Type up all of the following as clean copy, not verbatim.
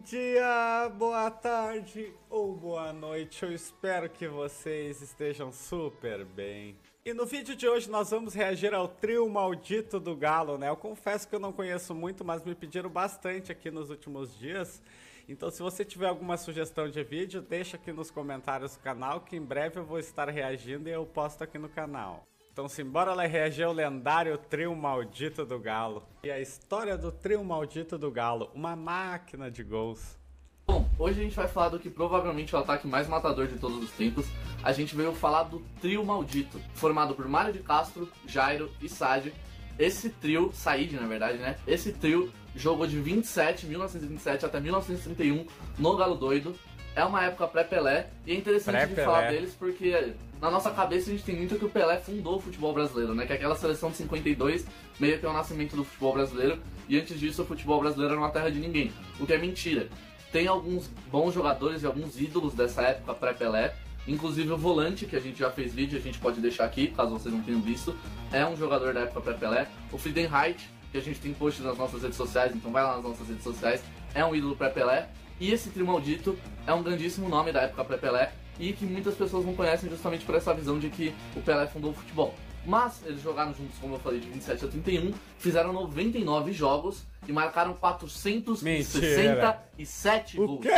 dia, boa tarde ou boa noite. Eu espero que vocês estejam super bem. E no vídeo de hoje nós vamos reagir ao trio maldito do Galo, né? Eu confesso que eu não conheço muito, mas me pediram bastante aqui nos últimos dias. Então se você tiver alguma sugestão de vídeo, deixa aqui nos comentários do canal, que em breve eu vou estar reagindo e eu posto aqui no canal. Então simbora lá reagir ao lendário trio maldito do Galo. E a história do trio maldito do Galo, uma máquina de gols. Bom, hoje a gente vai falar do que provavelmente é o ataque mais matador de todos os tempos. A gente veio falar do trio maldito, formado por Mário de Castro, Jairo e Saad. Esse trio, Said na verdade, né? Esse trio jogou de 1927 até 1931 no Galo Doido. É uma época pré-Pelé e é interessante de falar deles porque na nossa cabeça a gente tem muito que o Pelé fundou o futebol brasileiro, né? Que aquela seleção de 52 meio que é o nascimento do futebol brasileiro e antes disso o futebol brasileiro era uma terra de ninguém, o que é mentira. Tem alguns bons jogadores e alguns ídolos dessa época pré-Pelé, inclusive o Volante, que a gente já fez vídeo, a gente pode deixar aqui, caso vocês não tenham visto, é um jogador da época pré-Pelé. O Friedenreich, que a gente tem post nas nossas redes sociais, então vai lá nas nossas redes sociais, é um ídolo pré-Pelé. E esse trio maldito é um grandíssimo nome da época pré-Pelé e que muitas pessoas não conhecem justamente por essa visão de que o Pelé fundou o futebol. Mas eles jogaram juntos, como eu falei, de 27 a 31, fizeram 99 jogos e marcaram 467 gols. O que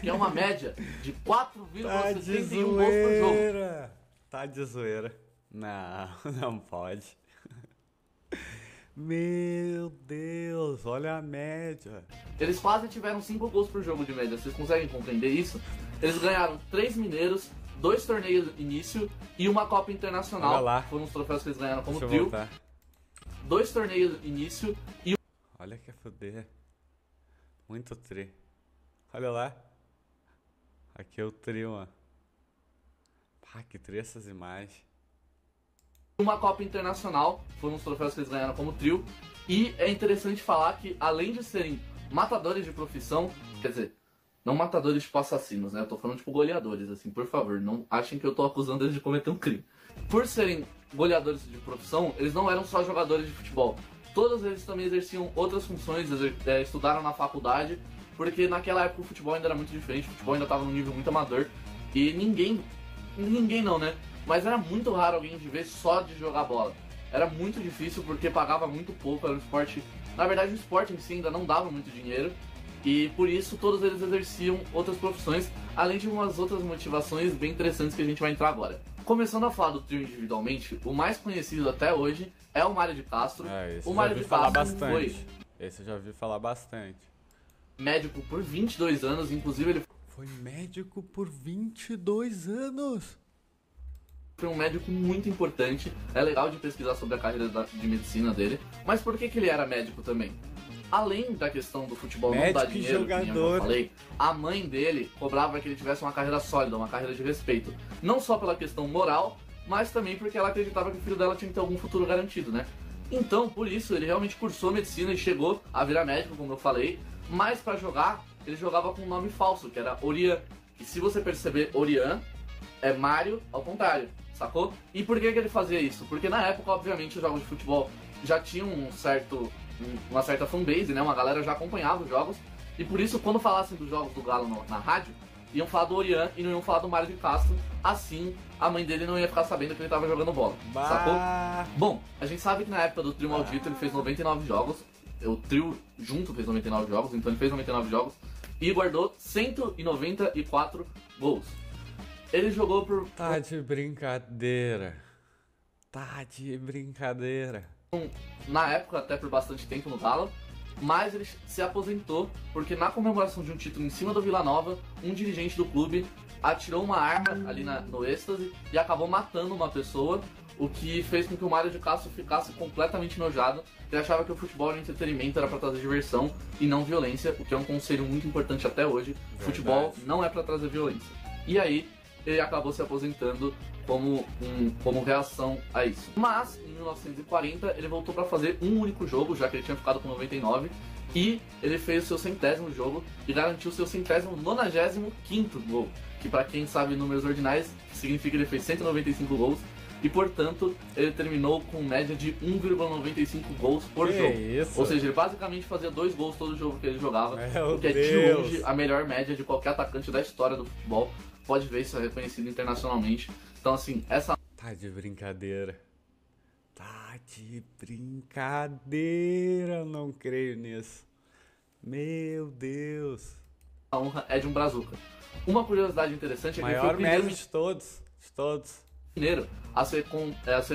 é uma média de 4,71 gols por jogo. Tá de zoeira. Não, não pode. Meu Deus, olha a média. Eles quase tiveram 5 gols por jogo de média, vocês conseguem compreender isso? Eles ganharam 3 mineiros, 2 torneios início e uma Copa Internacional. Olha lá. Foram os troféus que eles ganharam como trio. 2 torneios início e... Olha que foder. Muito tri. Olha lá. Aqui é o trio, ó. Pá, que tri essas imagens. Uma Copa Internacional, foram os troféus que eles ganharam como trio. E é interessante falar que, além de serem matadores de profissão, quer dizer, não matadores tipo assassinos, né? Eu tô falando tipo goleadores, assim, por favor, não achem que eu tô acusando eles de cometer um crime. Por serem goleadores de profissão, eles não eram só jogadores de futebol. Todos eles também exerciam outras funções, estudaram na faculdade, porque naquela época o futebol ainda era muito diferente, o futebol ainda tava num nível muito amador, e ninguém não, né? Mas era muito raro alguém viver só de jogar bola. Era muito difícil porque pagava muito pouco, era um esporte... Na verdade o esporte em si ainda não dava muito dinheiro. E por isso todos eles exerciam outras profissões, além de umas outras motivações bem interessantes que a gente vai entrar agora. Começando a falar do trio individualmente, o mais conhecido até hoje é o Mário de Castro. O Mário de Castro foi... Esse eu já ouvi falar bastante. Médico por 22 anos, inclusive ele... Foi médico por 22 anos? Foi um médico muito importante, é legal de pesquisar sobre a carreira de medicina dele. Mas por que ele era médico também? Além da questão do futebol não dar dinheiro, como eu falei, a mãe dele cobrava que ele tivesse uma carreira sólida, uma carreira de respeito. Não só pela questão moral, mas também porque ela acreditava que o filho dela tinha que ter algum futuro garantido, né? Então, por isso, ele realmente cursou medicina e chegou a virar médico, como eu falei. Mas pra jogar, ele jogava com um nome falso, que era Orian. E se você perceber, Orian é Mário ao contrário, sacou? E por que ele fazia isso? Porque na época, obviamente, os jogos de futebol já tinham uma certa fanbase, né? Uma galera já acompanhava os jogos. E por isso, quando falassem dos jogos do Galo na rádio, iam falar do Orian e não iam falar do Mário de Castro. Assim, a mãe dele não ia ficar sabendo que ele tava jogando bola, sacou? Bom, a gente sabe que na época do trio maldito ele fez 99 jogos. O trio junto fez 99 jogos, então ele fez 99 jogos e guardou 194 gols. Ele jogou por... Tá de brincadeira. Tá de brincadeira. Na época, até por bastante tempo no Galo, mas ele se aposentou porque na comemoração de um título em cima do Vila Nova, um dirigente do clube atirou uma arma ali no êxtase e acabou matando uma pessoa, o que fez com que o Mário de Castro ficasse completamente enojado. Ele achava que o futebol era entretenimento, era pra trazer diversão e não violência, o que é um conselho muito importante até hoje. Verdade. Futebol não é pra trazer violência. E aí, ele acabou se aposentando como reação a isso. Mas, em 1940, ele voltou para fazer um único jogo, já que ele tinha ficado com 99, e ele fez o seu 100º jogo e garantiu o seu 195º gol, que para quem sabe números ordinais, significa que ele fez 195 gols, e, portanto, ele terminou com média de 1,95 gols por jogo. Isso? Ou seja, ele basicamente fazia 2 gols todo jogo que ele jogava, Meu o que é de Deus. longe a melhor média de qualquer atacante da história do futebol. Pode ver, isso é reconhecido internacionalmente. Então, assim, essa... Tá de brincadeira. Tá de brincadeira, não creio nisso. Meu Deus. A honra é de um brazuca. Uma curiosidade interessante é que ele foi Maior o primeiro média de todos. De todos. mineiro a ser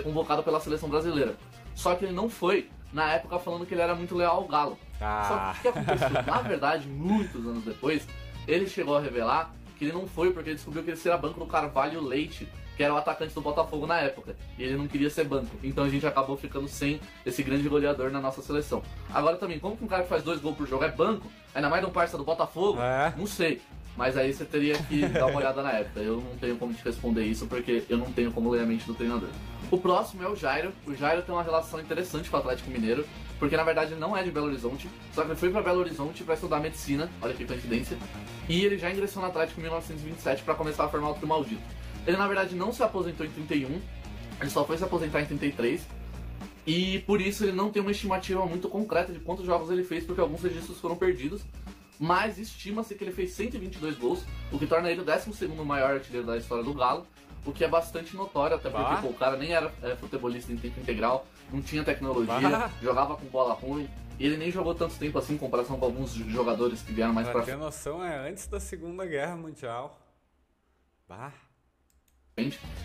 convocado pela seleção brasileira. Só que ele não foi, na época, falando que ele era muito leal ao Galo. Ah. Só que o que aconteceu? Na verdade, muitos anos depois, ele chegou a revelar que ele não foi porque ele descobriu que ele seria banco do Carvalho Leite, que era o atacante do Botafogo na época, e ele não queria ser banco. Então a gente acabou ficando sem esse grande goleador na nossa seleção. Agora também, como que um cara que faz 2 gols por jogo é banco, ainda mais de um parça do Botafogo? É. Não sei. Mas aí você teria que dar uma olhada na época. Eu não tenho como te responder isso, porque eu não tenho como ler a mente do treinador. O próximo é o Jairo. O Jairo tem uma relação interessante com o Atlético Mineiro, porque na verdade ele não é de Belo Horizonte, só que ele foi pra Belo Horizonte pra estudar medicina, olha que coincidência, e ele já ingressou no Atlético em 1927 pra começar a formar o trio maldito. Ele na verdade não se aposentou em 31, ele só foi se aposentar em 33, e por isso ele não tem uma estimativa muito concreta de quantos jogos ele fez, porque alguns registros foram perdidos, mas estima-se que ele fez 122 gols, o que torna ele o 12º maior artilheiro da história do Galo, o que é bastante notório, até porque pô, o cara nem era futebolista em tempo integral, não tinha tecnologia, jogava com bola ruim, e ele nem jogou tanto tempo assim em comparação com alguns jogadores que vieram mais pra ter noção, é antes da Segunda Guerra Mundial. Bah.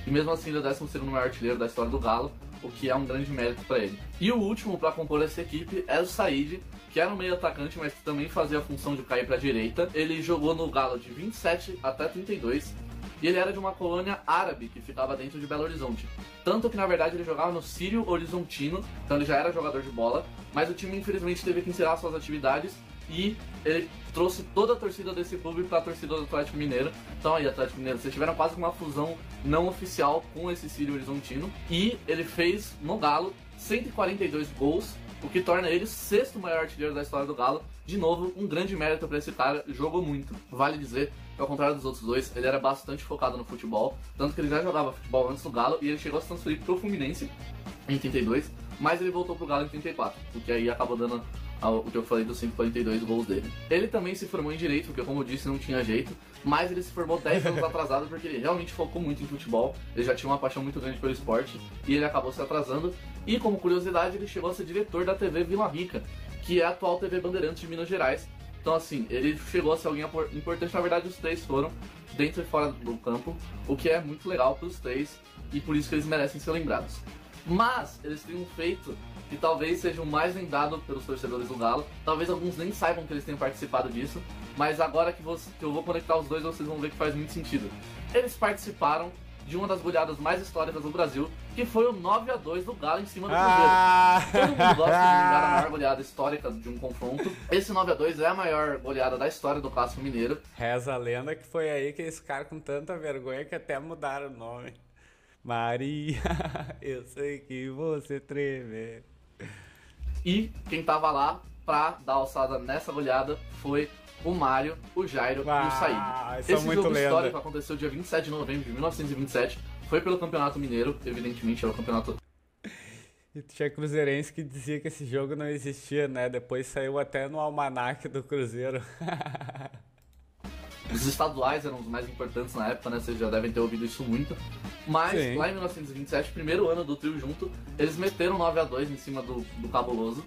E mesmo assim ele é o 12º maior artilheiro da história do Galo, o que é um grande mérito para ele. E o último para compor essa equipe é o Said, que era um meio atacante, mas que também fazia a função de cair para a direita. Ele jogou no Galo de 27 até 32, e ele era de uma colônia árabe que ficava dentro de Belo Horizonte. Tanto que na verdade ele jogava no Sírio Horizontino, então ele já era jogador de bola, mas o time infelizmente teve que encerrar suas atividades, e ele trouxe toda a torcida desse clube para a torcida do Atlético Mineiro. Então aí, Atlético Mineiro, vocês tiveram quase uma fusão não oficial com esse Sírio Horizontino. E ele fez no Galo 142 gols, o que torna ele o 6º maior artilheiro da história do Galo. De novo, um grande mérito para esse cara, jogou muito. Vale dizer que, ao contrário dos outros dois, ele era bastante focado no futebol, tanto que ele já jogava futebol antes do Galo, e ele chegou a se transferir pro Fluminense em 32, mas ele voltou pro Galo em 34, o que aí acabou dando o que eu falei dos 142 gols dele. Ele também se formou em Direito, porque como eu disse, não tinha jeito, mas ele se formou 10 anos atrasado porque ele realmente focou muito em futebol, ele já tinha uma paixão muito grande pelo esporte, e ele acabou se atrasando, e como curiosidade, ele chegou a ser diretor da TV Vila Rica, que é a atual TV Bandeirantes de Minas Gerais. Então assim, ele chegou a ser alguém importante, na verdade os três foram, dentro e fora do campo, o que é muito legal para os três, e por isso que eles merecem ser lembrados. Mas eles têm um feito que talvez seja o mais lembrado pelos torcedores do Galo. Talvez alguns nem saibam que eles tenham participado disso, mas agora que eu vou conectar os dois, vocês vão ver que faz muito sentido. Eles participaram de uma das goleadas mais históricas do Brasil, que foi o 9-2 do Galo em cima do Cruzeiro. Todo mundo gosta de lembrar a maior goleada histórica de um confronto. Esse 9-2 é a maior goleada da história do Clássico Mineiro. Reza a lenda que foi aí que eles ficaram com tanta vergonha que até mudaram o nome. Maria, eu sei que você treme. E quem tava lá pra dar alçada nessa goleada foi o Mário, o Jairo e o Said. Esse jogo histórico aconteceu dia 27 de novembro de 1927. Foi pelo Campeonato Mineiro, evidentemente era o campeonato. E tinha cruzeirense que dizia que esse jogo não existia, né? Depois saiu até no almanaque do Cruzeiro. Os estaduais eram os mais importantes na época, né? Vocês já devem ter ouvido isso muito. Mas sim, lá em 1927, primeiro ano do trio junto, eles meteram 9-2 em cima do Cabuloso.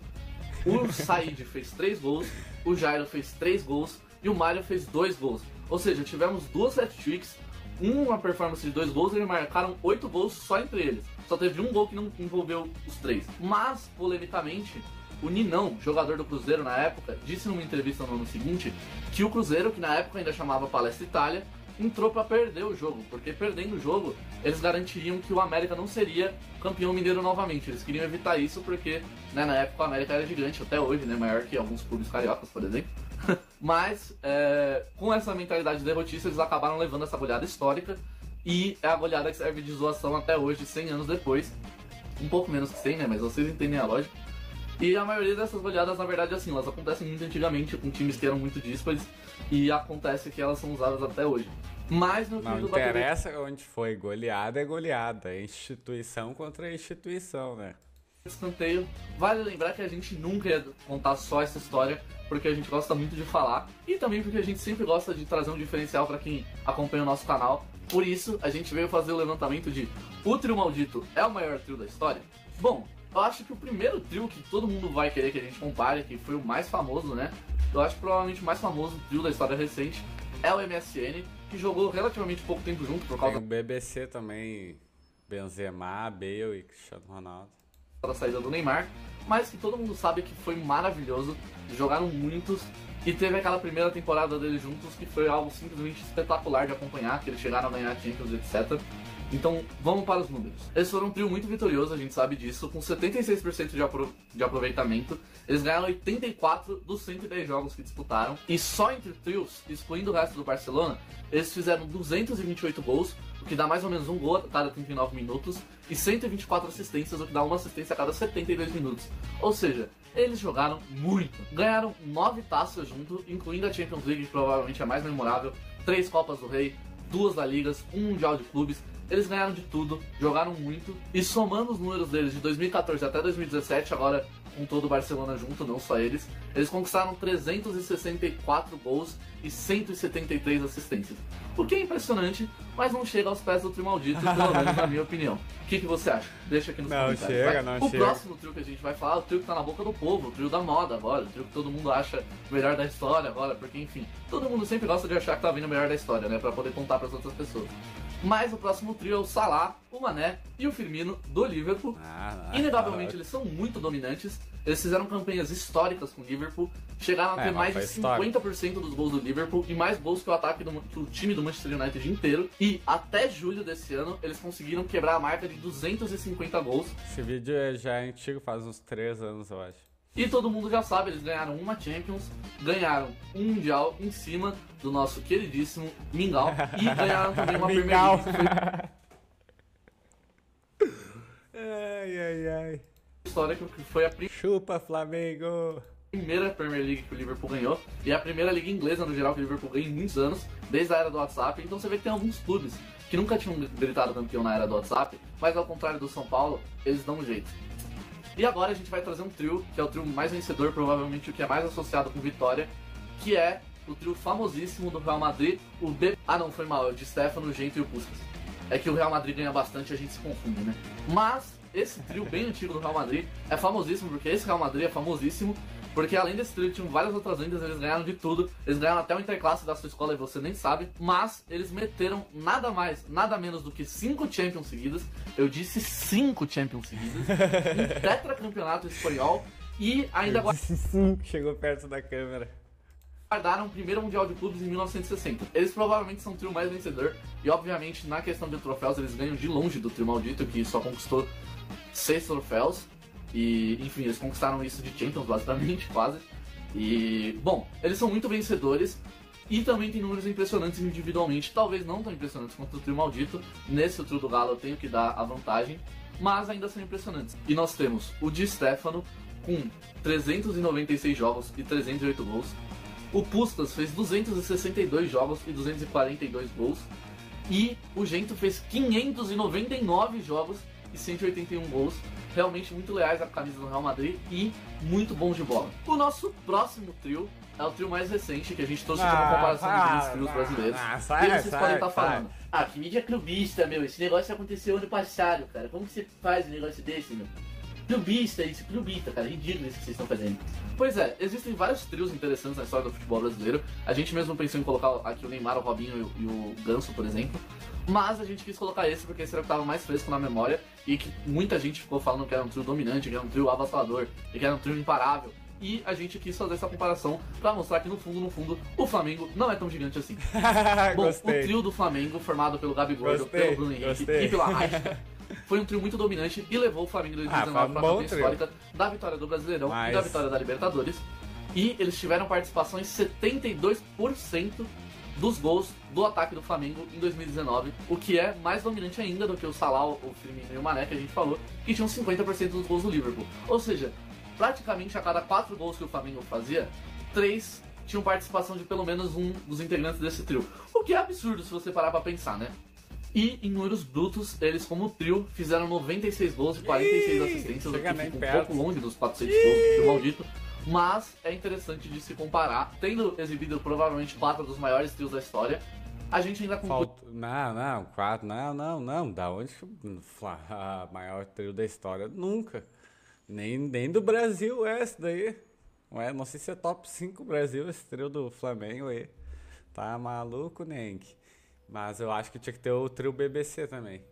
O Said fez 3 gols, o Jairo fez 3 gols e o Mário fez 2 gols. Ou seja, tivemos 2 hat-tricks, uma performance de 2 gols, e eles marcaram 8 gols só entre eles. Só teve um gol que não envolveu os 3. Mas, polemicamente, o Ninão, jogador do Cruzeiro na época, disse numa entrevista no ano seguinte que o Cruzeiro, que na época ainda chamava Palestra Itália, entrou para perder o jogo, porque perdendo o jogo, eles garantiriam que o América não seria campeão mineiro novamente. Eles queriam evitar isso porque, né, na época o América era gigante, até hoje, né, maior que alguns clubes cariocas, por exemplo. Mas, com essa mentalidade derrotista, eles acabaram levando essa goleada histórica, e é a goleada que serve de zoação até hoje, 100 anos depois. Um pouco menos que 100, né, mas vocês entendem a lógica. E a maioria dessas goleadas, na verdade, assim, elas acontecem muito antigamente, com times que eram muito díspares, e acontece que elas são usadas até hoje. Mas no não interessa onde foi, goleada é goleada, é instituição contra instituição, né? Escanteio, vale lembrar que a gente nunca ia contar só essa história, porque a gente gosta muito de falar e também porque a gente sempre gosta de trazer um diferencial para quem acompanha o nosso canal. Por isso, a gente veio fazer o levantamento de: o trio maldito é o maior trio da história? Bom, eu acho que o primeiro trio que todo mundo vai querer que a gente compare, que foi o mais famoso, né? Eu acho que provavelmente o mais famoso trio da história recente é o MSN, que jogou relativamente pouco tempo junto por causa do BBC também, Benzema, Bale e Cristiano Ronaldo. Da saída do Neymar, mas que todo mundo sabe que foi maravilhoso, jogaram muitos e teve aquela primeira temporada deles juntos que foi algo simplesmente espetacular de acompanhar, que eles chegaram a ganhar Champions, etc. Então, vamos para os números. Eles foram um trio muito vitorioso, a gente sabe disso, com 76% de aproveitamento. Eles ganharam 84 dos 110 jogos que disputaram. E só entre trios, excluindo o resto do Barcelona, eles fizeram 228 gols, o que dá mais ou menos um gol a cada 39 minutos, e 124 assistências, o que dá uma assistência a cada 72 minutos. Ou seja, eles jogaram muito. Ganharam 9 taças junto, incluindo a Champions League, que provavelmente é a mais memorável, 3 Copas do Rei, 2 La Ligas, 1 Mundial de Clubes. Eles ganharam de tudo, jogaram muito, e somando os números deles de 2014 até 2017, agora com todo o Barcelona junto, não só eles conquistaram 364 gols e 173 assistências. O que é impressionante, mas não chega aos pés do trio maldito, pelo menos na minha opinião. O que você acha? Deixa aqui nos comentários. O próximo trio que a gente vai falar é o trio que tá na boca do povo, o trio da moda agora, o trio que todo mundo acha o melhor da história agora, porque enfim, todo mundo sempre gosta de achar que tá vindo o melhor da história, né, pra poder contar pras outras pessoas. Mas o próximo trio é o Salah, o Mané e o Firmino do Liverpool. Inegavelmente eles são muito dominantes. Eles fizeram campanhas históricas com o Liverpool, chegaram a ter mais de 50% dos gols do Liverpool e mais gols que o ataque que o time do Manchester United inteiro. E até julho desse ano eles conseguiram quebrar a marca de 250 gols. Esse vídeo já é antigo, faz uns 3 anos, eu acho. E todo mundo já sabe, eles ganharam uma Champions, ganharam um Mundial em cima do nosso queridíssimo Mingau e ganharam também uma Premier League. Ai. História que foi a Chupa, Flamengo! Primeira Premier League que o Liverpool ganhou e a primeira liga inglesa no geral que o Liverpool ganhou em muitos anos, desde a era do WhatsApp. Então você vê que tem alguns clubes que nunca tinham gritado campeão na era do WhatsApp, mas ao contrário do São Paulo, eles dão um jeito. E agora a gente vai trazer um trio, que é o trio mais vencedor, provavelmente o que é mais associado com vitória, que é o trio famosíssimo do Real Madrid, o B... Ah não, foi mal, é o Di Stéfano, o Gento e o Puskas. É que o Real Madrid ganha bastante e a gente se confunde, né? Mas esse trio bem antigo do Real Madrid é famosíssimo, porque esse Real Madrid é famosíssimo, porque além desse trio tinham várias outras lendas, eles ganharam de tudo, eles ganharam até o Interclasse da sua escola e você nem sabe, mas eles meteram nada mais, nada menos do que 5 Champions seguidas, eu disse 5 Champions seguidas, um tetracampeonato espanhol e ainda agora... Chegou perto da câmera. Guardaram o primeiro Mundial de Clubes em 1960. Eles provavelmente são o trio mais vencedor e obviamente na questão de troféus eles ganham de longe do trio maldito, que só conquistou 6 troféus. E, enfim, eles conquistaram isso de Champions, basicamente, quase. E, bom, eles são muito vencedores e também tem números impressionantes individualmente. Talvez não tão impressionantes quanto o trio maldito. Nesse o trio do Galo eu tenho que dar a vantagem, mas ainda são impressionantes. E nós temos o Di Stéfano com 396 jogos e 308 gols. O Puskas fez 262 jogos e 242 gols. E o Gento fez 599 jogos e 181 gols. Realmente muito leais à camisa do Real Madrid e muito bons de bola. O nosso próximo trio é o trio mais recente, que a gente trouxe aqui uma comparação dos grandes trios brasileiros. E vocês podem estar falando: ah, que mídia clubista, meu, esse negócio aconteceu ano passado, cara. Como que você faz um negócio desse, meu? Clubista, isso, clubista, cara, ridículo isso que vocês estão fazendo. Pois é, existem vários trios interessantes na história do futebol brasileiro. A gente mesmo pensou em colocar aqui o Neymar, o Robinho e o Ganso, por exemplo. Mas a gente quis colocar esse porque esse era o que estava mais fresco na memória e que muita gente ficou falando que era um trio dominante, que era um trio avassalador e que era um trio imparável. E a gente quis fazer essa comparação pra mostrar que no fundo, o Flamengo não é tão gigante assim. Bom, o trio do Flamengo, formado pelo Gabi Gordo, pelo Bruno Henrique e pelo Arrasca, foi um trio muito dominante e levou o Flamengo em 2019 para a campanha histórica da vitória do Brasileirão e da vitória da Libertadores. E eles tiveram participação em 72% dos gols do ataque do Flamengo em 2019, o que é mais dominante ainda do que o Salah, o Firmino e o Mané, que a gente falou, que tinham 50% dos gols do Liverpool. Ou seja, praticamente a cada 4 gols que o Flamengo fazia, 3 tinham participação de pelo menos um dos integrantes desse trio. O que é absurdo se você parar pra pensar, né? E em números brutos, eles como trio fizeram 96 gols e 46 assistências, o que fica um pouco longe dos 400 gols do trio maldito. Mas é interessante de se comparar, tendo exibido provavelmente 4 dos maiores trios da história, a gente ainda Não, 4, não, da onde a maior trio da história? Nunca. Nem do Brasil é esse daí. Não sei se é top 5 Brasil esse trio do Flamengo aí. Tá maluco, Nenk? Mas eu acho que tinha que ter o trio BBC também.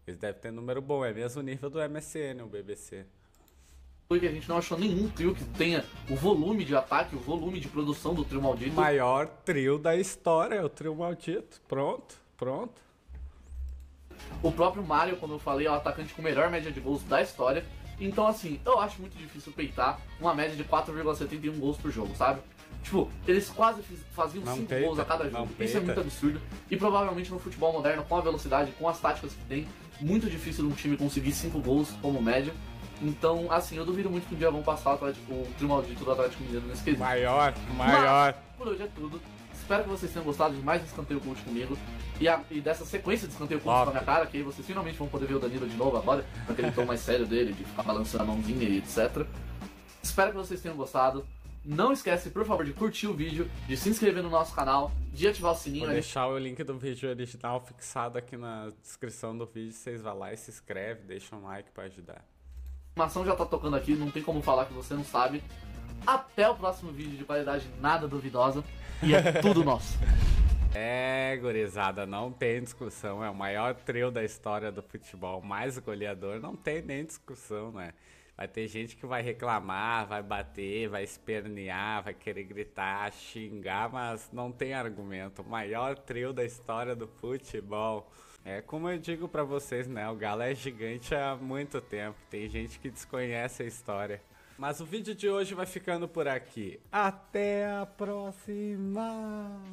Eles devem ter número bom, é mesmo nível do MSN, o BBC. Porque a gente não achou nenhum trio que tenha o volume de ataque, o volume de produção do trio maldito. O maior trio da história é o trio maldito. Pronto. O próprio Mario, como eu falei, é o atacante com melhor média de gols da história. Então, assim, eu acho muito difícil peitar uma média de 4,71 gols por jogo, sabe? Tipo, eles quase faziam 5 gols a cada jogo. Isso é muito absurdo. E provavelmente no futebol moderno, com a velocidade, com as táticas que tem, muito difícil um time conseguir 5 gols como média. Então, assim, eu duvido muito que um dia vão passar o trio maldito do Atlético Mineiro nesse quesito. Maior. Mas, por hoje é tudo. Espero que vocês tenham gostado de mais um Escanteio Cult comigo. E dessa sequência de Escanteio Cult na minha cara, que aí vocês finalmente vão poder ver o Danilo de novo agora, com aquele tom mais sério dele, de ficar balançando a mãozinha e etc. Espero que vocês tenham gostado. Não esquece, por favor, de curtir o vídeo, de se inscrever no nosso canal, de ativar o sininho. Vou deixar o link do vídeo original fixado aqui na descrição do vídeo. Vocês vão lá e se inscrevem, deixam um like pra ajudar. A animação já tá tocando aqui, não tem como falar que você não sabe. Até o próximo vídeo de qualidade nada duvidosa. E é tudo nosso. Gurizada, não tem discussão. É o maior trio da história do futebol, mais goleador. Não tem nem discussão, né? Vai ter gente que vai reclamar, vai bater, vai espernear, vai querer gritar, xingar, mas não tem argumento. O maior trio da história do futebol. É como eu digo pra vocês, né? O Galo é gigante há muito tempo. Tem gente que desconhece a história. Mas o vídeo de hoje vai ficando por aqui. Até a próxima!